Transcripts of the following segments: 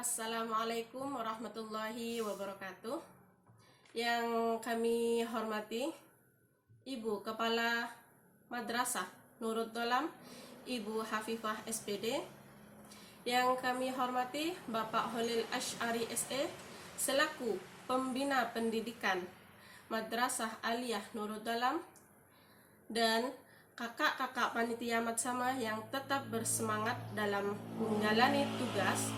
Assalamualaikum warahmatullahi wabarakatuh. Yang kami hormati Ibu Kepala Madrasah Nurul Dolam, Ibu Hafifah SPD. Yang kami hormati Bapak Holil Asy'ari SE selaku Pembina Pendidikan Madrasah Aliyah Nurul Dolam, dan kakak-kakak panitia matsama yang tetap bersemangat dalam menjalani tugas,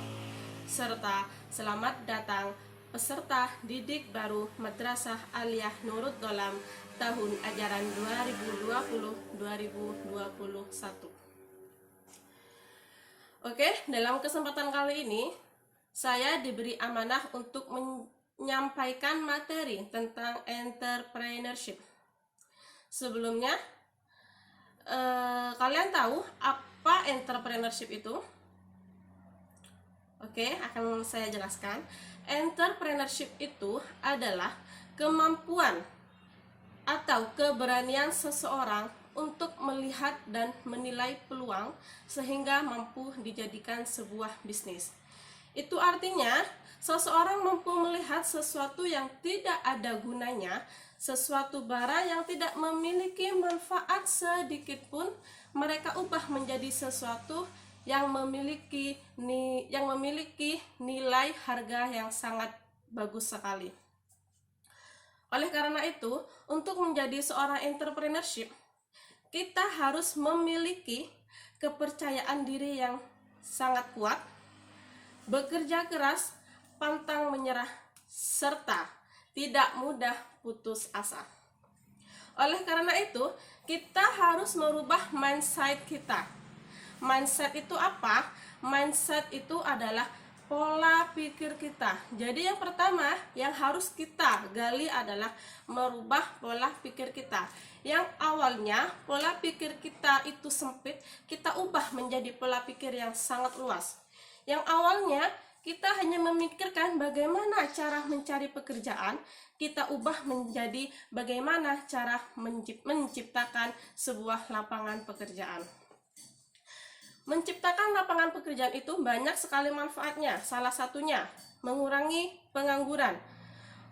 serta selamat datang peserta didik baru Madrasah Aliyah Nurul Dolam tahun ajaran 2020-2021. Oke, dalam kesempatan kali ini saya diberi amanah untuk menyampaikan materi tentang entrepreneurship. Sebelumnya, kalian tahu apa entrepreneurship itu? Oke, akan saya jelaskan. Entrepreneurship itu adalah kemampuan atau keberanian seseorang untuk melihat dan menilai peluang sehingga mampu dijadikan sebuah bisnis. Itu artinya seseorang mampu melihat sesuatu yang tidak ada gunanya, sesuatu barang yang tidak memiliki manfaat sedikit pun, mereka ubah menjadi sesuatu yang memiliki nilai harga yang sangat bagus sekali. Oleh karena itu, untuk menjadi seorang entrepreneurship, kita harus memiliki kepercayaan diri yang sangat kuat, bekerja keras, pantang menyerah, serta tidak mudah putus asa. Oleh karena itu, kita harus merubah mindset kita. Mindset itu apa? Mindset itu adalah pola pikir kita. Jadi yang pertama yang harus kita gali adalah merubah pola pikir kita. Yang awalnya pola pikir kita itu sempit, kita ubah menjadi pola pikir yang sangat luas. Yang awalnya kita hanya memikirkan bagaimana cara mencari pekerjaan, kita ubah menjadi bagaimana cara menciptakan sebuah lapangan pekerjaan. Menciptakan lapangan pekerjaan itu banyak sekali manfaatnya. Salah satunya mengurangi pengangguran,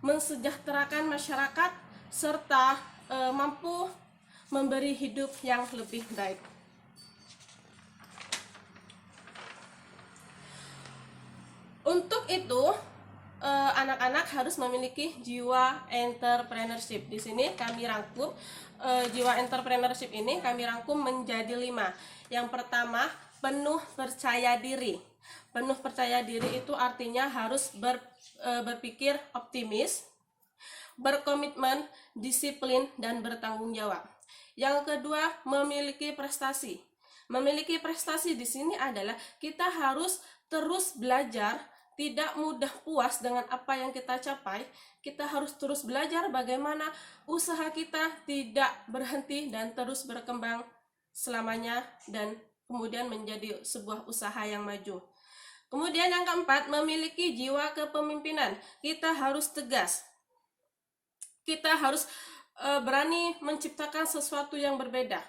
mensejahterakan masyarakat, serta mampu memberi hidup yang lebih baik. Untuk itu, anak-anak harus memiliki jiwa entrepreneurship. Di sini kami rangkum jiwa entrepreneurship ini kami rangkum menjadi 5. Yang pertama, penuh percaya diri. Penuh percaya diri itu artinya harus berpikir optimis, berkomitmen, disiplin, dan bertanggung jawab. Yang kedua, memiliki prestasi. Memiliki prestasi di sini adalah kita harus terus belajar, tidak mudah puas dengan apa yang kita capai. Kita harus terus belajar bagaimana usaha kita tidak berhenti dan terus berkembang selamanya, dan kemudian menjadi sebuah usaha yang maju. Kemudian yang keempat, memiliki jiwa kepemimpinan. Kita harus tegas. Kita harus berani menciptakan sesuatu yang berbeda.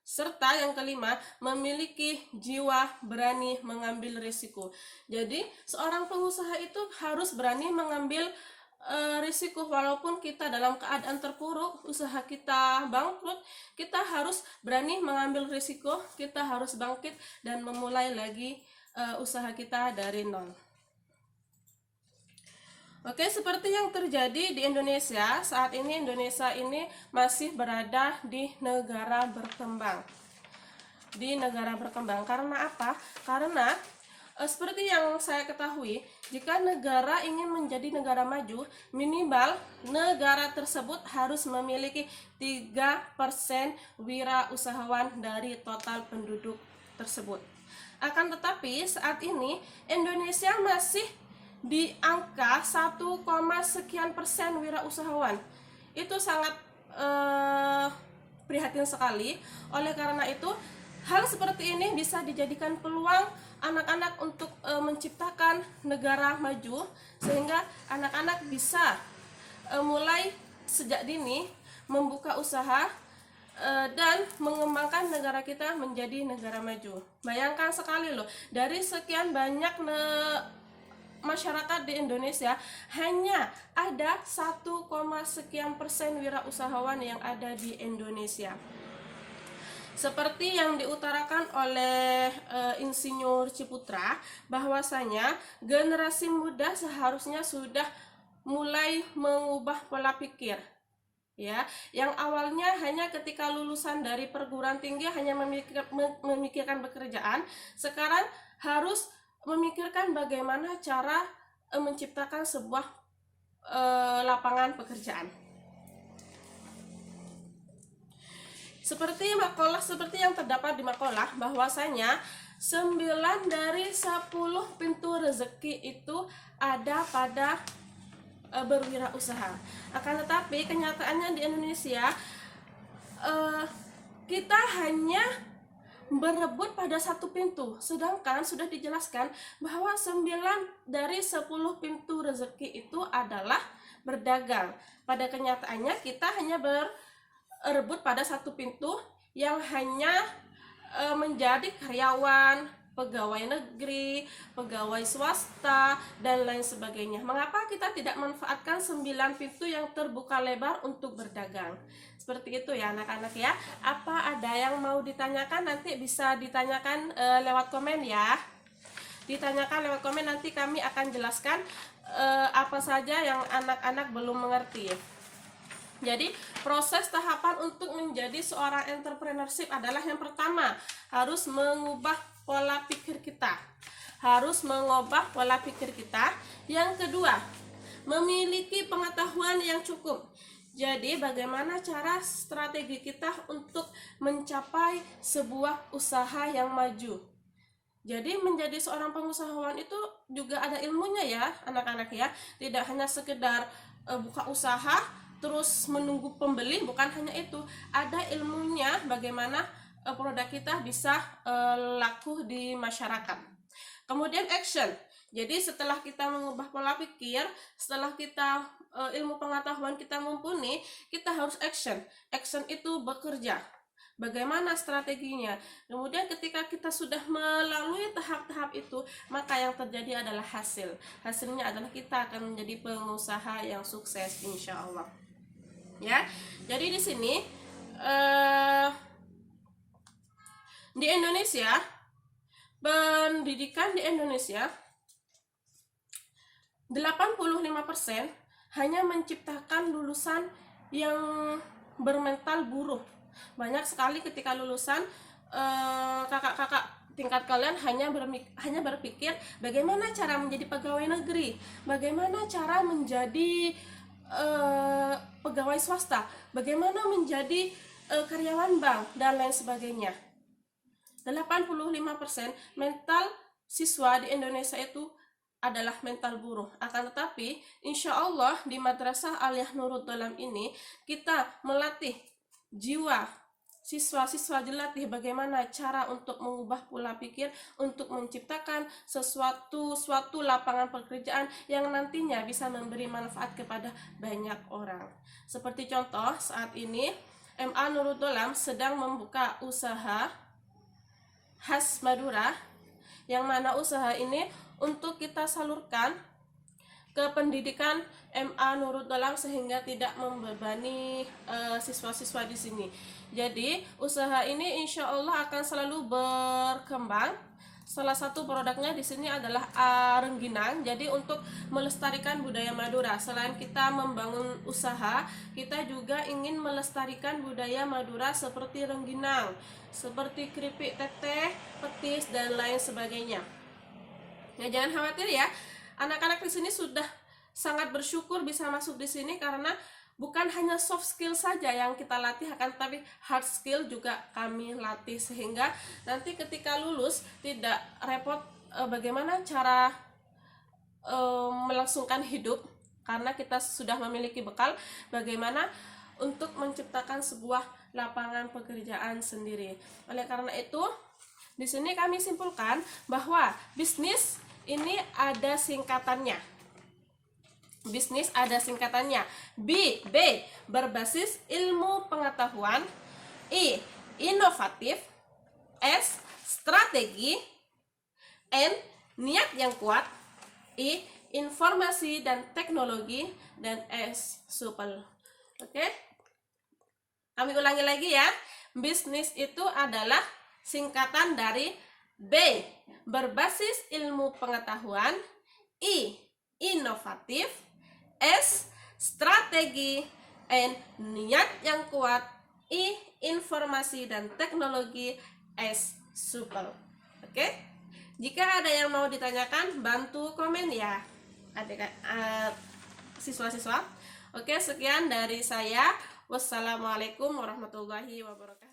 Serta yang kelima, memiliki jiwa berani mengambil risiko. Jadi, seorang pengusaha itu harus berani mengambil risiko. Walaupun kita dalam keadaan terpuruk, usaha kita bangkrut, kita harus berani mengambil risiko, kita harus bangkit dan memulai lagi usaha kita dari nol. Oke, seperti yang terjadi di Indonesia, saat ini Indonesia ini masih berada di negara berkembang. Karena apa? Karena seperti yang saya ketahui, jika negara ingin menjadi negara maju, minimal negara tersebut harus memiliki 3% wirausahawan dari total penduduk tersebut. Akan tetapi saat ini Indonesia masih di angka 1, sekian persen wirausahawan. Itu sangat prihatin sekali. Oleh karena itu, hal seperti ini bisa dijadikan peluang anak-anak untuk menciptakan negara maju, sehingga anak-anak bisa mulai sejak dini membuka usaha dan mengembangkan negara kita menjadi negara maju. Bayangkan sekali loh, dari sekian banyak masyarakat di Indonesia hanya ada 1, sekian persen wirausahawan yang ada di Indonesia. Seperti yang diutarakan oleh Insinyur Ciputra, bahwasanya generasi muda seharusnya sudah mulai mengubah pola pikir. Ya, yang awalnya hanya ketika lulusan dari perguruan tinggi hanya memikirkan pekerjaan, sekarang harus memikirkan bagaimana cara menciptakan sebuah lapangan pekerjaan. Seperti yang terdapat di makalah, bahwasanya 9 dari 10 pintu rezeki itu ada pada berwirausaha. Akan tetapi kenyataannya di Indonesia kita hanya berebut pada 1 pintu, sedangkan sudah dijelaskan bahwa 9 dari 10 pintu rezeki itu adalah berdagang. Pada kenyataannya kita hanya berebut pada 1 pintu yang hanya menjadi karyawan, pegawai negeri, pegawai swasta, dan lain sebagainya. Mengapa kita tidak manfaatkan 9 pintu yang terbuka lebar untuk berdagang? Seperti itu ya anak-anak ya. Apa ada yang mau ditanyakan? Nanti bisa ditanyakan lewat komen ya. Ditanyakan lewat komen, nanti kami akan jelaskan apa saja yang anak-anak belum mengerti. Jadi proses tahapan untuk menjadi seorang entrepreneurship adalah yang pertama, harus mengubah pola pikir kita. Yang kedua, memiliki pengetahuan yang cukup. Jadi bagaimana cara strategi kita untuk mencapai sebuah usaha yang maju. Jadi menjadi seorang pengusahawan itu juga ada ilmunya ya anak-anak ya. Tidak hanya sekedar buka usaha terus menunggu pembeli, bukan hanya itu, ada ilmunya bagaimana produk kita bisa laku di masyarakat. Kemudian action. Jadi setelah kita mengubah pola pikir, setelah kita ilmu pengetahuan kita mumpuni, kita harus action. Action itu bekerja. Bagaimana strateginya? Kemudian ketika kita sudah melalui tahap-tahap itu, maka yang terjadi adalah hasil. Hasilnya adalah kita akan menjadi pengusaha yang sukses, insya Allah. Ya, jadi di sini di Indonesia, pendidikan di Indonesia 85% hanya menciptakan lulusan yang bermental buruh. Banyak sekali ketika lulusan kakak-kakak tingkat kalian hanya berpikir bagaimana cara menjadi pegawai negeri, bagaimana cara menjadi pegawai swasta, bagaimana menjadi karyawan bank, dan lain sebagainya. 85% mental siswa di Indonesia itu adalah mental buruh. Akan tetapi insya Allah di Madrasah Aliyah Nurul Dolam ini kita melatih jiwa siswa-siswa, dilatih bagaimana cara untuk mengubah pola pikir, untuk menciptakan suatu lapangan pekerjaan yang nantinya bisa memberi manfaat kepada banyak orang. Seperti contoh, saat ini MA Nurul Dolam sedang membuka usaha khas Madura, yang mana usaha ini untuk kita salurkan ke pendidikan MA Nurul Dolam sehingga tidak membebani siswa-siswa di sini. Jadi usaha ini insya Allah akan selalu berkembang. Salah satu produknya di sini adalah rengginang. Jadi untuk melestarikan budaya Madura, selain kita membangun usaha, kita juga ingin melestarikan budaya Madura seperti rengginang, seperti keripik teteh, petis, dan lain sebagainya. Ya, jangan khawatir ya. Anak-anak di sini sudah sangat bersyukur bisa masuk di sini karena bukan hanya soft skill saja yang kita latih, akan tetapi hard skill juga kami latih, sehingga nanti ketika lulus tidak repot bagaimana cara melangsungkan hidup, karena kita sudah memiliki bekal bagaimana untuk menciptakan sebuah lapangan pekerjaan sendiri. Oleh karena itu, di sini kami simpulkan bahwa bisnis ini ada singkatannya. Bisnis ada singkatannya. B. Berbasis ilmu pengetahuan. I. Inovatif. S. Strategi. N. Niat yang kuat. I. Informasi dan teknologi, dan S. Supel. Oke, kami ulangi lagi ya. Bisnis itu adalah singkatan dari B. Berbasis ilmu pengetahuan, I. Inovatif, S. Strategi, N. Niat yang kuat, I. Informasi dan teknologi, S. Supel. Oke, jika ada yang mau ditanyakan, bantu komen ya adik siswa-siswa. Oke, sekian dari saya. Wassalamualaikum warahmatullahi wabarakatuh.